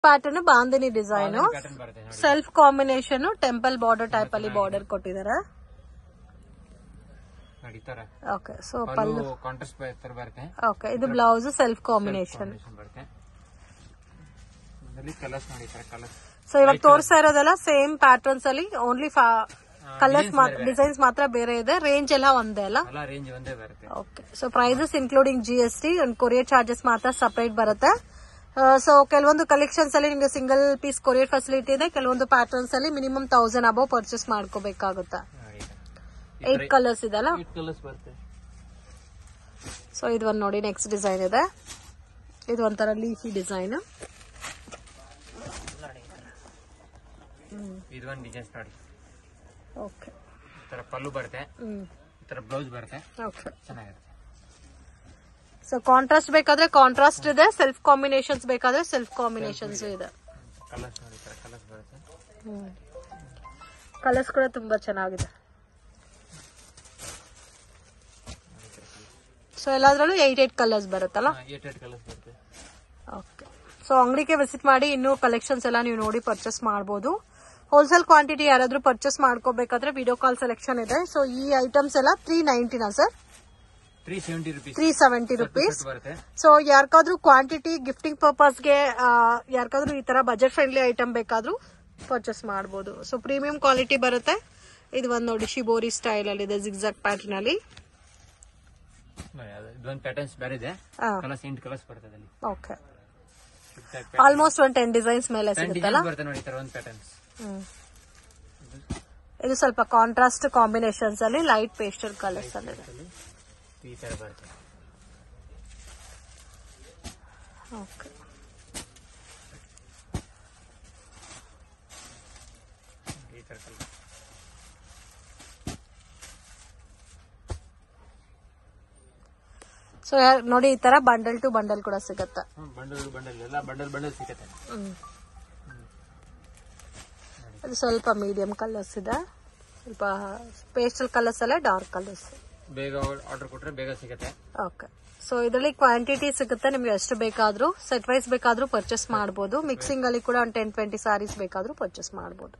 Pattern bandhani design self combination temple border type ಅಲ್ಲಿ border ಕೊಟ್ಟಿದ್ದಾರೆ. Okay so pallu okay ಇದು blouse self combination. So ಇವಾಗ ತೋರಿಸ್ತಾ ಇರೋದೆಲ್ಲ ಸೇಮ್ ಪ್ಯಾಟರ್ನ್ಸ್ ಅಲ್ಲಿ ಓನ್ಲಿ ಕಲರ್ಸ್ ಡಿಸೈನ್ಸ್ ಮಾತ್ರ ಬೇರೆ ಇದೆ. ರೇಂಜ್ ಎಲ್ಲ ಒಂದೇ ಅಲ್ಲ? Okay so prices including GST and courier charges ಮಾತ್ರ ಸಪರೇಟ್ ಬರುತ್ತೆ. ಸೊ ಕೆಲವೊಂದು ಕಲೆಕ್ಷನ್ಸ್ ಅಲ್ಲಿ ನಿಮ್ಗೆ ಸಿಂಗಲ್ ಪೀಸ್ ಕೊರಿಯರ್ ಫೆಸಿಲಿಟಿ ಇದೆ. ಕೆಲವೊಂದು ಪ್ಯಾಟರ್ನ್ಸ್ ಅಲ್ಲಿ ಮಿನಿಮಮ್ 1000 ಅಬೌವ್ ಪರ್ಚೇಸ್ ಮಾಡ್ಕೋಬೇಕಾಗುತ್ತೆ. 8 ಕಲರ್ಸ್ ಇದೆ ಅಲ್ಲ? ಸೊ ಇದು ಒಂದು ನೋಡಿ ನೆಕ್ಸ್ಟ್ ಡಿಸೈನ್ ಇದೆ. ಇದು ಒಂಥರ ಲೀಫಿ ಡಿಸೈನ್. ಓಕೆ ಪಲ್ಲು ಬರುತ್ತೆ, ಬ್ಲೌಸ್ ಬರುತ್ತೆ, ಚೆನ್ನಾಗಿರುತ್ತೆ. ಸೊ ಕಾಂಟ್ರಾಸ್ಟ್ ಬೇಕಾದ್ರೆ ಕಾಂಟ್ರಾಸ್ಟ್ ಇದೆ, ಸೆಲ್ಫ್ ಕಾಂಬಿನೇಷನ್ಸ್ ಬೇಕಾದ್ರೆ ಸೆಲ್ಫ್ ಕಾಂಬಿನೇಷನ್ಸ್ ಇದೆ. ಕಲರ್ಸ್ ಕೂಡ ತುಂಬಾ ಚೆನ್ನಾಗಿದೆ. ಸೊ ಎಲ್ಲಾದ್ರಲ್ಲೂ 8 ಕಲರ್ಸ್ ಬರುತ್ತಲ್ಲ? ಓಕೆ ಸೊ ಅಂಗಡಿಗೆ ವಿಸಿಟ್ ಮಾಡಿ ಇನ್ನೂ ಕಲೆಕ್ಷನ್ಸ್ ಎಲ್ಲ ನೀವು ನೋಡಿ ಪರ್ಚೇಸ್ ಮಾಡಬಹುದು. ಹೋಲ್ಸೇಲ್ ಕ್ವಾಂಟಿಟಿ ಯಾರಾದ್ರೂ ಪರ್ಚೇಸ್ ಮಾಡ್ಕೋಬೇಕಾದ್ರೆ ವಿಡಿಯೋ ಕಾಲ್ ಸೆಲೆಕ್ಷನ್ ಇದೆ. ಸೊ ಈ ಐಟಮ್ಸ್ ಎಲ್ಲ 390 ಸರ್? 370 rupees. ಸೊ ಯಾರಿಗಾದ್ರೂ ಕ್ವಾಂಟಿಟಿ ಗಿಫ್ಟಿಂಗ್ ಪರ್ಪಸ್ಗೆ ಯಾರಿಗಾದ್ರೂ ಈ ತರ ಬಜೆಟ್ ಫ್ರೆಂಡ್ಲಿ ಐಟಮ್ ಬೇಕಾದ್ರೂ ಪರ್ಚೇಸ್ ಮಾಡಬಹುದು. ಸೊ ಪ್ರೀಮಿಯಂ ಕ್ವಾಲಿಟಿ ಬರುತ್ತೆ. ಇದು ಒಂದು ನೋಡಿ ಶಿಬೋರಿ ಸ್ಟೈಲ್ ಅಲ್ಲಿ ಇದೆ, ಜಿಗ್ಜಾಗ್ ಪ್ಯಾಟರ್ನ್ ಅಲ್ಲಿ. ಓಕೆ ಆಲ್ಮೋಸ್ಟ್ 10 ಡಿಸೈನ್ಸ್ ಮೇಲೆ ಸಿಗುತ್ತಲ್ಲ? ಇದು ಸ್ವಲ್ಪ ಕಾಂಟ್ರಾಸ್ಟ್ ಕಾಂಬಿನೇಷನ್ಸ್ ಅಲ್ಲಿ ಲೈಟ್ ಪೇಸ್ಟಲ್ ಕಲರ್ಸ್ ಅಲ್ಲಿ ಓಕೆ. ಸೊ ನೋಡಿ ಈ ತರ ಬಂಡಲ್ ಟು ಬಂಡಲ್ ಕೂಡ ಸಿಗುತ್ತೆ. ಅದು ಸ್ವಲ್ಪ ಮೀಡಿಯಂ ಕಲರ್ಸ್ ಇದೆ, ಸ್ವಲ್ಪ ಪೇಸ್ಟಲ್ ಕಲರ್ಸ್ ಅಲ್ಲ ಡಾರ್ಕ್ ಕಲರ್ಸ್. ಬೇಗ ಆರ್ಡರ್ ಕೊಟ್ರೆ ಬೇಗ ಸಿಗುತ್ತೆ. ಓಕೆ ಸೊ ಇದರಲ್ಲಿ ಕ್ವಾಂಟಿಟಿ ಸಿಗುತ್ತೆ. ನಿಮ್ಗೆ ಎಷ್ಟು ಬೇಕಾದ್ರೂ ಸೆಟ್ ವೈಸ್ ಬೇಕಾದ್ರೂ ಪರ್ಚೇಸ್ ಮಾಡಬಹುದು. ಮಿಕ್ಸಿಂಗ್ ಅಲ್ಲಿ ಕೂಡ ಒಂದು 10-20 ಸಾರೀಸ್ ಬೇಕಾದ್ರೂ ಪರ್ಚೇಸ್ ಮಾಡಬಹುದು.